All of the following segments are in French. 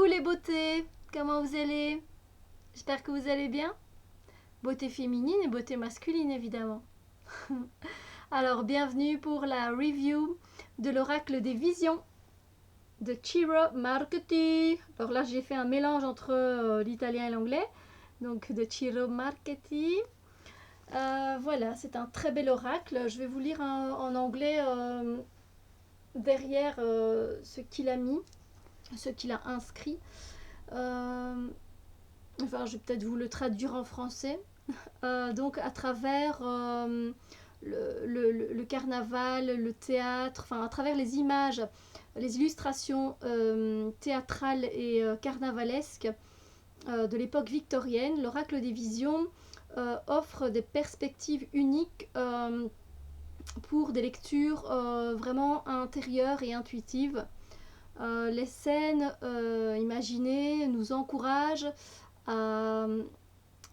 Coucou les beautés, comment vous allez? J'espère que vous allez bien. Beauté féminine et beauté masculine évidemment. Alors bienvenue pour la review de l'oracle des visions de Ciro Marchetti. Alors là j'ai fait un mélange entre l'italien et l'anglais, donc de Ciro Marchetti. Voilà, c'est un très bel oracle. Je vais vous lire en anglais derrière ce qu'il a mis, ce qu'il a inscrit. Enfin, je vais peut-être vous le traduire en français. Donc, à travers le carnaval, le théâtre, enfin, à travers les images, les illustrations théâtrales et carnavalesques de l'époque victorienne, l'oracle des visions offre des perspectives uniques pour des lectures vraiment intérieures et intuitives. Les scènes imaginées nous encouragent à,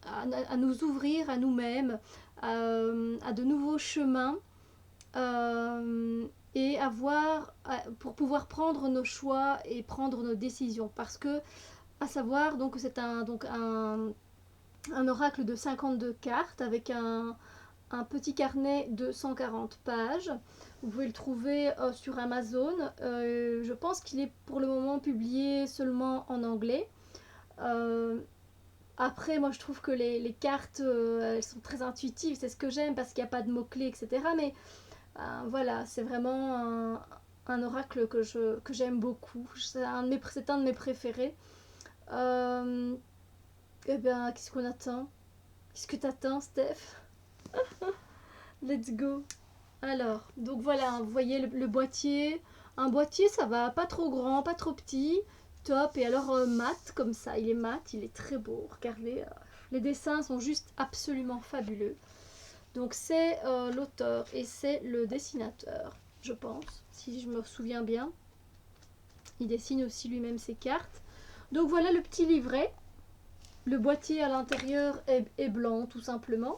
à nous ouvrir à nous-mêmes, à de nouveaux chemins et pour pouvoir prendre nos choix et prendre nos décisions. Parce que, à savoir, donc c'est un oracle de 52 cartes avec un petit carnet de 140 pages. Vous pouvez le trouver sur Amazon. Je pense qu'il est pour le moment publié seulement en anglais. Après, moi je trouve que les cartes, elles sont très intuitives, c'est ce que j'aime parce qu'il n'y a pas de mots-clés, etc. Mais voilà, c'est vraiment un oracle que j'aime beaucoup. C'est un de mes préférés. Eh bien, qu'est-ce qu'on attend? Qu'est-ce que t'attends, Steph? Let's go. Alors, donc voilà, vous voyez le boîtier. Un boîtier, ça va, pas trop grand, pas trop petit. Top. Et alors, mat, comme ça, il est mat, il est très beau. Regardez, les dessins sont juste absolument fabuleux. Donc, c'est l'auteur et c'est le dessinateur, je pense, si je me souviens bien. Il dessine aussi lui-même ses cartes. Donc, voilà le petit livret. Le boîtier à l'intérieur est blanc, tout simplement.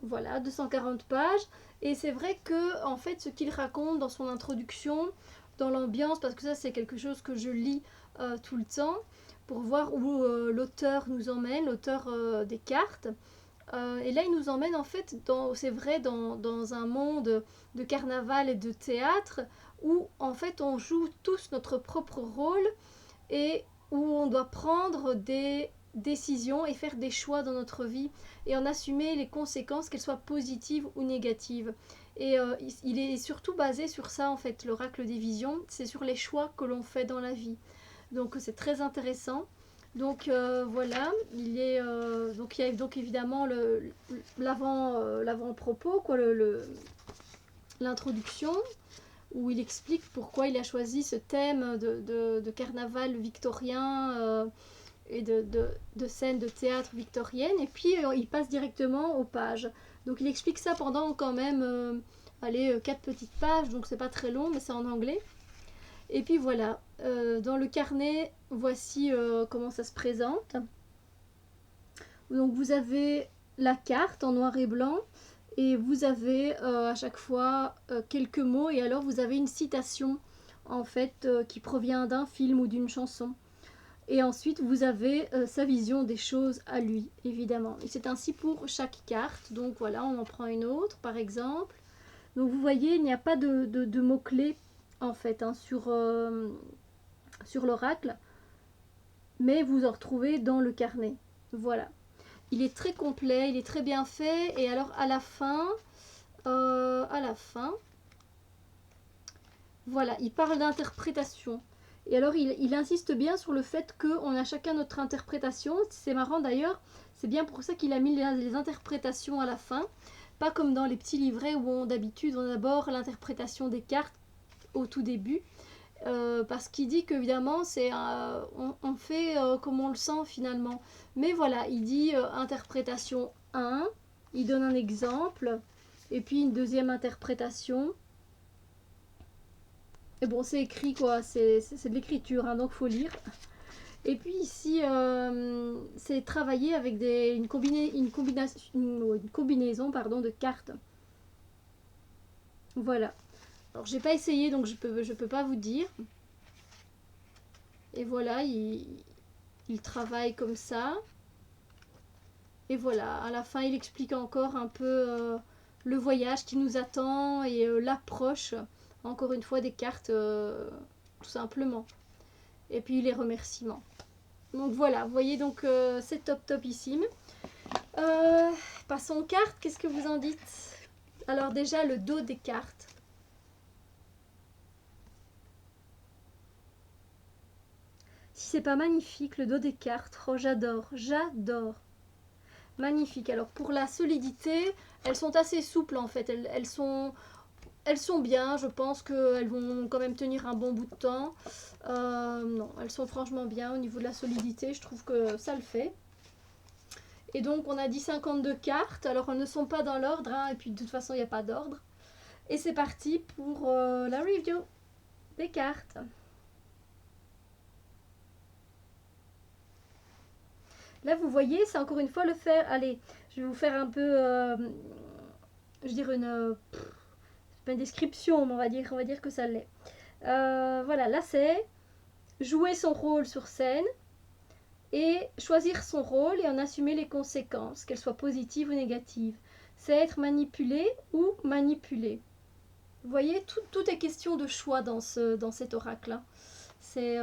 Voilà, 240 pages. Et c'est vrai que, en fait, ce qu'il raconte dans son introduction, dans l'ambiance, parce que ça, c'est quelque chose que je lis tout le temps, pour voir où l'auteur nous emmène, l'auteur des cartes. Et là, il nous emmène, en fait, c'est vrai, dans un monde de carnaval et de théâtre, où, en fait, on joue tous notre propre rôle et où on doit prendre des décisions et faire des choix dans notre vie et en assumer les conséquences, qu'elles soient positives ou négatives. Et il est surtout basé sur ça en fait, l'oracle des visions, c'est sur les choix que l'on fait dans la vie. Donc c'est très intéressant. Donc voilà, il y a donc évidemment l'avant-propos, quoi, l'introduction, où il explique pourquoi il a choisi ce thème de carnaval victorien et de scènes de théâtre victorienne. Et puis il passe directement aux pages. Donc il explique ça pendant quand même, allez, 4 petites pages, donc c'est pas très long, mais c'est en anglais. Et puis voilà, dans le carnet, voici comment ça se présente. Donc vous avez la carte en noir et blanc et vous avez à chaque fois quelques mots et alors vous avez une citation en fait qui provient d'un film ou d'une chanson. Et ensuite vous avez sa vision des choses à lui, évidemment. Et c'est ainsi pour chaque carte. Donc voilà, on en prend une autre par exemple. Donc vous voyez, il n'y a pas de mots-clés en fait hein, sur l'oracle, mais vous en retrouvez dans le carnet. Voilà. Il est très complet, il est très bien fait. Et alors à la fin, voilà, il parle d'interprétation. Et alors il insiste bien sur le fait qu'on a chacun notre interprétation. C'est marrant d'ailleurs, c'est bien pour ça qu'il a mis les interprétations à la fin. Pas comme dans les petits livrets où d'habitude on a d'abord l'interprétation des cartes au tout début. Parce qu'il dit qu'évidemment on fait comme on le sent finalement. Mais voilà, il dit interprétation 1, il donne un exemple, et puis une deuxième interprétation. Et bon, c'est écrit quoi, c'est de l'écriture, hein, donc faut lire. Et puis ici, c'est travaillé avec une combinaison pardon, de cartes. Voilà. Alors j'ai pas essayé, donc je peux pas vous dire. Et voilà, il travaille comme ça. Et voilà, à la fin, il explique encore un peu le voyage qui nous attend et l'approche, encore une fois, des cartes, tout simplement. Et puis les remerciements. Donc voilà, vous voyez, donc c'est top topissime. Passons aux cartes, qu'est-ce que vous en dites? Alors déjà, le dos des cartes. Si c'est pas magnifique, le dos des cartes, oh j'adore, j'adore. Magnifique. Alors pour la solidité, elles sont assez souples en fait. Elles sont bien. Je pense qu'elles vont quand même tenir un bon bout de temps. Non, elles sont franchement bien au niveau de la solidité. Je trouve que ça le fait. Et donc on a dit 52 cartes. Alors elles ne sont pas dans l'ordre. Hein, et puis de toute façon il n'y a pas d'ordre. Et c'est parti pour la review des cartes. Là, vous voyez, c'est encore une fois le fer. Allez, je vais vous faire un peu, je dirais pas une description, mais on va dire que ça l'est. Voilà, là c'est jouer son rôle sur scène et choisir son rôle et en assumer les conséquences, qu'elles soient positives ou négatives. C'est être manipulé ou manipulé. Vous voyez, tout est question de choix dans cet oracle-là. C'est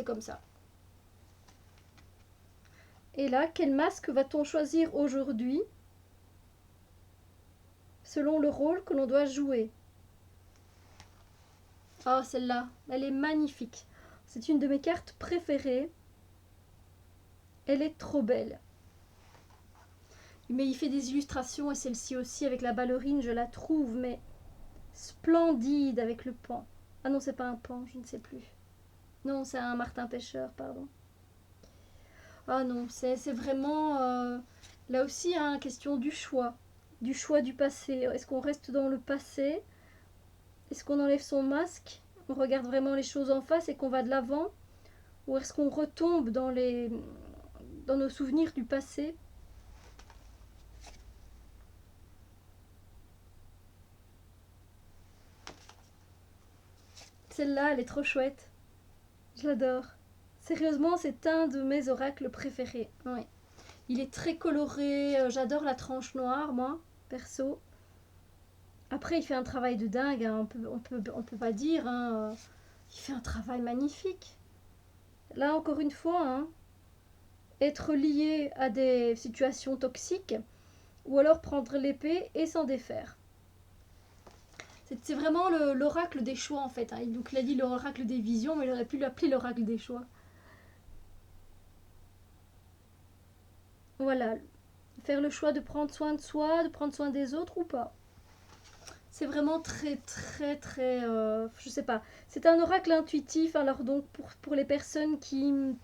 comme ça. Et là, quel masque va-t-on choisir aujourd'hui selon le rôle que l'on doit jouer? Oh, celle-là, elle est magnifique. C'est une de mes cartes préférées. Elle est trop belle. Mais il fait des illustrations et celle-ci aussi avec la ballerine, je la trouve mais splendide avec le pan. Ah non, c'est pas un pan, je ne sais plus. Non, c'est un martin pêcheur, pardon. Ah non, c'est vraiment là aussi hein, question du choix du passé. Est-ce qu'on reste dans le passé? Est-ce qu'on enlève son masque? On regarde vraiment les choses en face et qu'on va de l'avant? Ou est-ce qu'on retombe dans nos souvenirs du passé? Celle-là, elle est trop chouette. Je l'adore. Sérieusement, c'est un de mes oracles préférés. Ouais. Il est très coloré. J'adore la tranche noire, moi, perso. Après, il fait un travail de dingue. Hein, on peut pas dire. Hein, il fait un travail magnifique. Là, encore une fois, hein, être lié à des situations toxiques ou alors prendre l'épée et s'en défaire. C'est vraiment l'oracle des choix en fait. Hein. Donc il a dit l'oracle des visions, mais il aurait pu l'appeler l'oracle des choix. Voilà. Faire le choix de prendre soin de soi, de prendre soin des autres ou pas. C'est vraiment très très très... je sais pas. C'est un oracle intuitif. Alors donc pour les personnes qui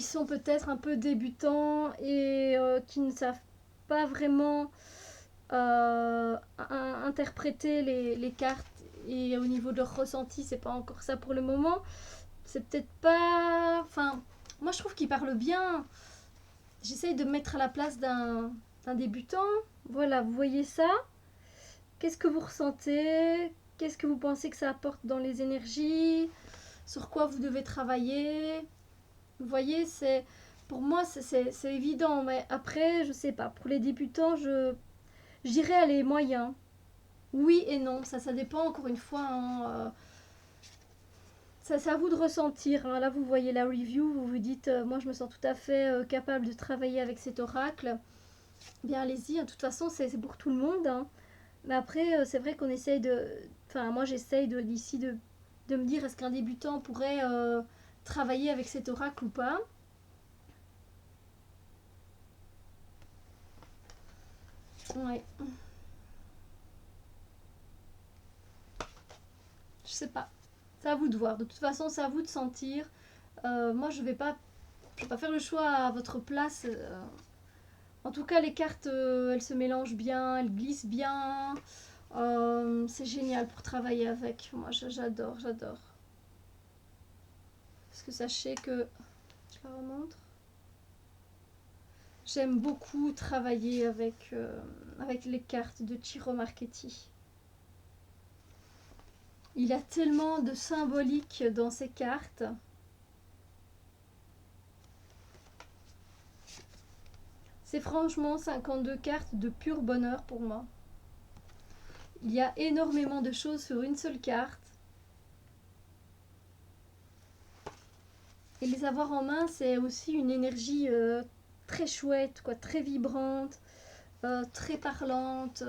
sont peut-être un peu débutants et qui ne savent pas vraiment interpréter les cartes et au niveau de leur ressenti, c'est pas encore ça pour le moment. C'est peut-être pas. Enfin, moi je trouve qu'il parle bien. J'essaye de me mettre à la place d'un débutant. Voilà, vous voyez ça? Qu'est-ce que vous ressentez? Qu'est-ce que vous pensez que ça apporte dans les énergies? Sur quoi vous devez travailler? Vous voyez, c'est pour moi c'est évident, mais après je sais pas. Pour les débutants, je dirais aller moyen. Oui et non, ça dépend encore une fois. Hein, ça c'est à vous de ressentir. Hein. Là vous voyez la review, vous vous dites moi je me sens tout à fait capable de travailler avec cet oracle. Bien allez-y, hein. De toute façon c'est pour tout le monde. Hein. Mais après c'est vrai qu'on essaye de... Enfin moi j'essaye d'ici de me dire est-ce qu'un débutant pourrait travailler avec cet oracle ou pas. Ouais. Je sais pas. C'est à vous de voir. De toute façon, c'est à vous de sentir. Moi, je vais pas faire le choix à votre place. En tout cas, les cartes, elles se mélangent bien, elles glissent bien. C'est génial pour travailler avec. Moi, j'adore. Parce que sachez que... Je la remontre. J'aime beaucoup travailler avec les cartes de Ciro Marchetti. Il a tellement de symbolique dans ces cartes. C'est franchement 52 cartes de pur bonheur pour moi. Il y a énormément de choses sur une seule carte. Et les avoir en main, c'est aussi une énergie très chouette, quoi, très vibrante, très parlante.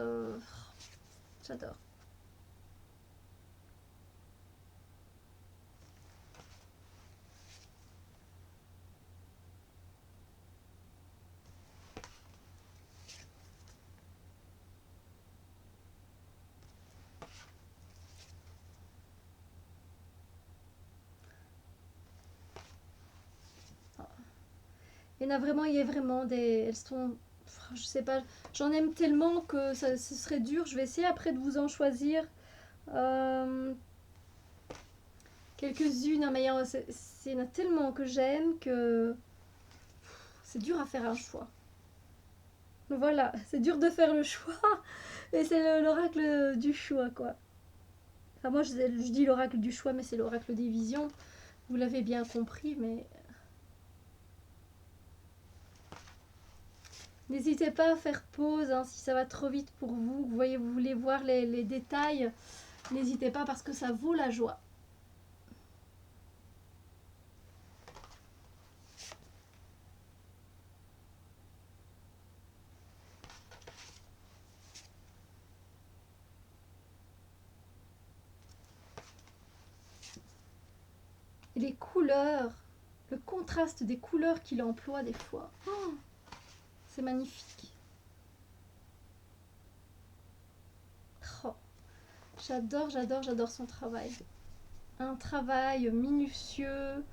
J'adore. Il y en a vraiment, il y a vraiment des... Elles sont... Je sais pas, j'en aime tellement que ce serait dur. Je vais essayer après de vous en choisir quelques-unes. Hein, mais il y en a tellement que j'aime que c'est dur à faire un choix. Voilà, c'est dur de faire le choix. Et c'est l'oracle du choix, quoi. Enfin, moi, je dis l'oracle du choix, mais c'est l'oracle des visions. Vous l'avez bien compris, mais... N'hésitez pas à faire pause hein, si ça va trop vite pour vous. Vous voyez, vous voulez voir les détails. N'hésitez pas parce que ça vaut la joie. Et les couleurs, le contraste des couleurs qu'il emploie des fois. Oh, c'est magnifique. Oh, j'adore, j'adore, j'adore son travail. Un travail minutieux.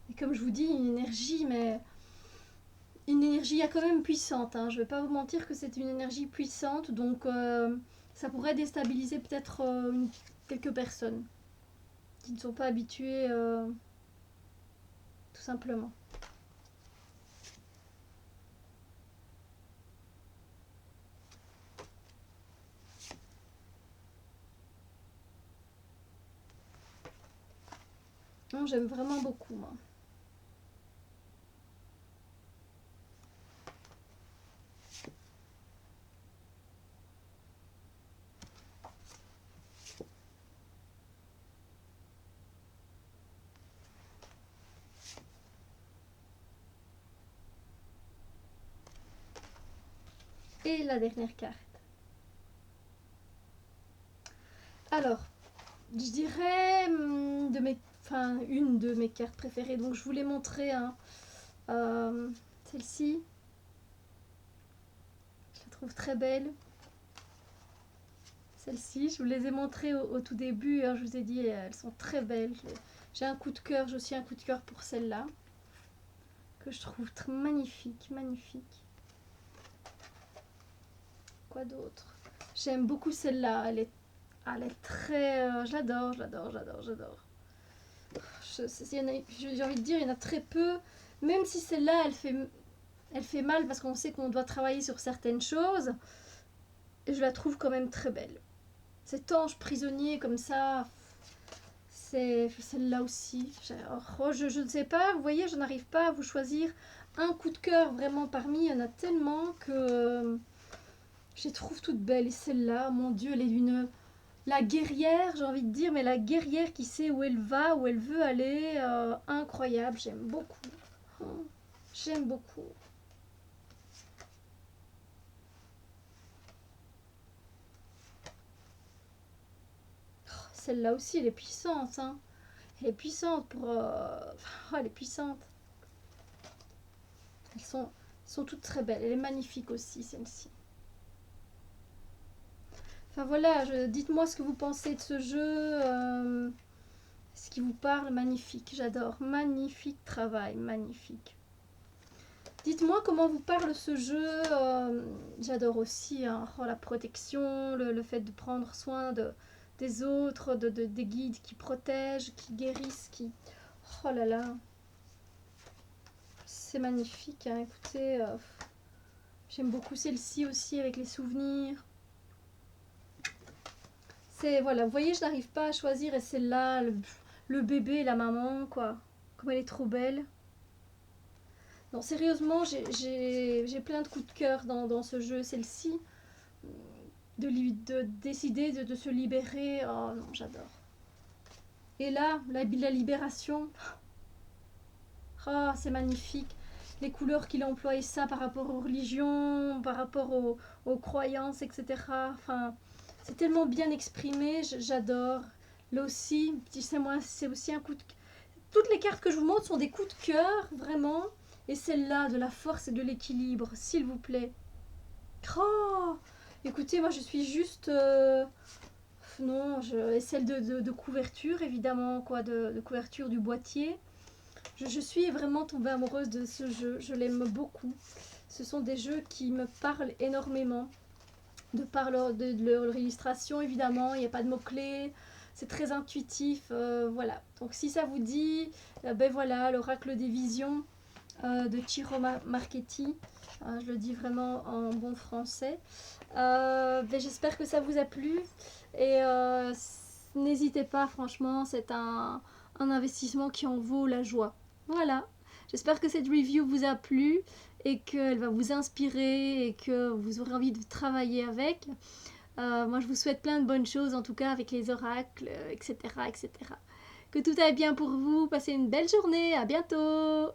Et comme je vous dis, une énergie, mais... Une énergie quand même puissante. Hein. Je ne vais pas vous mentir que c'est une énergie puissante. Donc ça pourrait déstabiliser peut-être quelques personnes qui ne sont pas habituées tout simplement. Non, j'aime vraiment beaucoup moi. Et la dernière carte. Alors, je dirais une de mes cartes préférées. Donc je vous l'ai montré. Hein. Celle-ci. Je la trouve très belle. Celle-ci, je vous les ai montrées au tout début. Hein, je vous ai dit, elles sont très belles. J'ai un coup de cœur. J'ai aussi un coup de cœur pour celle-là. Que je trouve magnifique. Magnifique. Quoi d'autre? J'aime beaucoup celle-là. Elle est très... je l'adore, je l'adore, j'adore, j'adore. J'ai envie de dire, il y en a très peu. Même si celle-là, elle fait mal parce qu'on sait qu'on doit travailler sur certaines choses. Et je la trouve quand même très belle. Cet ange prisonnier comme ça, c'est celle-là aussi. Je ne sais pas, vous voyez, je n'arrive pas à vous choisir un coup de cœur vraiment parmi. Il y en a tellement que je les trouve toutes belles. Et celle-là, mon Dieu, elle est d'une... La guerrière, j'ai envie de dire, mais la guerrière qui sait où elle va, où elle veut aller, incroyable, j'aime beaucoup. Oh, j'aime beaucoup. Oh, celle-là aussi, elle est puissante. Hein. Elle est puissante pour... Oh, elle est puissante. Elles sont toutes très belles. Elle est magnifique aussi, celle-ci. Enfin voilà, dites-moi ce que vous pensez de ce jeu. Ce qui vous parle, magnifique, j'adore. Magnifique travail, magnifique. Dites-moi comment vous parle ce jeu. J'adore aussi hein, la protection, le fait de prendre soin des autres, des guides qui protègent, qui guérissent, qui... Oh là là. C'est magnifique, hein, écoutez. J'aime beaucoup celle-ci aussi avec les souvenirs. C'est, voilà, vous voyez, je n'arrive pas à choisir et c'est là, le bébé et la maman, quoi. Comme elle est trop belle. Non, sérieusement, j'ai plein de coups de cœur dans ce jeu. Celle-ci, de décider de se libérer. Oh non, j'adore. Et là, la libération. Oh, c'est magnifique. Les couleurs qu'il emploie et ça par rapport aux religions, par rapport aux croyances, etc. Enfin, c'est tellement bien exprimé, j'adore. Là aussi, tu sais, moi, c'est aussi un coup de... Toutes les cartes que je vous montre sont des coups de cœur, vraiment. Et celle-là, de la force et de l'équilibre, s'il vous plaît. Oh, écoutez, moi, je suis juste... non, et celle de couverture, évidemment, quoi, de couverture du boîtier. Je suis vraiment tombée amoureuse de ce jeu, je l'aime beaucoup. Ce sont des jeux qui me parlent énormément, de leur illustration évidemment, il n'y a pas de mots-clés, c'est très intuitif, voilà. Donc si ça vous dit, ben voilà, l'oracle des visions de Ciro Marchetti, je le dis vraiment en bon français. Ben j'espère que ça vous a plu et n'hésitez pas, franchement, c'est un investissement qui en vaut la joie. Voilà, j'espère que cette review vous a plu et qu'elle va vous inspirer et que vous aurez envie de travailler avec. Moi, je vous souhaite plein de bonnes choses, en tout cas avec les oracles, etc., etc. Que tout aille bien pour vous, passez une belle journée, à bientôt!